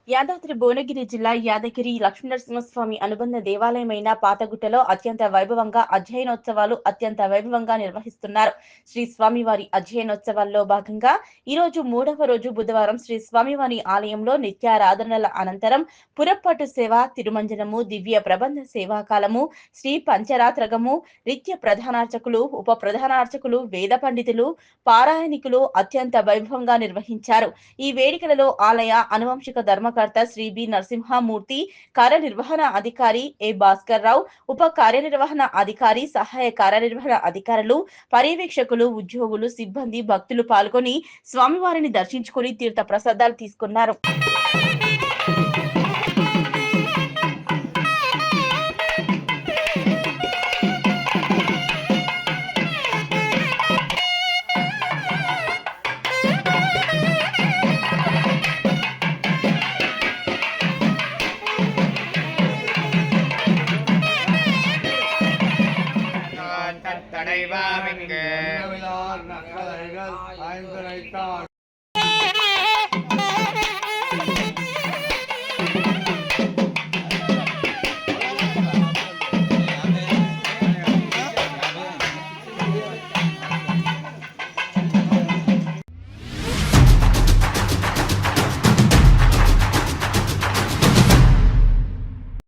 యాదాద్రి భువనగిరి జిల్లా యాదగిరి లక్ష్మీనరసింహస్వామి అనుబంధ దేవాలయమైన పాతగుట్టలో అత్యంత వైభవంగా అధ్యయనోత్సవాలు వైభవంగా నిర్వహిస్తున్నారు. శ్రీ స్వామివారి అధ్యయనోత్సవాల్లో భాగంగా ఈరోజు 3వ రోజు బుధవారం శ్రీ స్వామివారి ఆలయంలో నిత్యారాధనల అనంతరం పురప్పటు సేవ, తిరుమంజనము, దివ్య ప్రబంధ సేవాకాలము, శ్రీ పంచరాత్రగము, నిత్య ప్రధానార్చకులు, ఉప ప్రధానార్చకులు, వేద పండితులు, పారాయణికులు అత్యంత వైభవంగా నిర్వహించారు. ఈ వేడుకలలో ఆలయ అనువంశిక ధర్మకర్త శ్రీ బి నరసింహమూర్తి, కార్యనిర్వహణ అధికారి ఏ భాస్కర్ రావు, ఉప కార్యనిర్వహణ అధికారి, సహాయ కార్యనిర్వహణ అధికారులు, పర్యవేక్షకులు, ఉద్యోగులు, సిబ్బంది, భక్తులు పాల్గొని స్వామివారిని దర్శించుకుని తీర్థ ప్రసాదాలు తీసుకున్నారు. தடைவாமிங்கு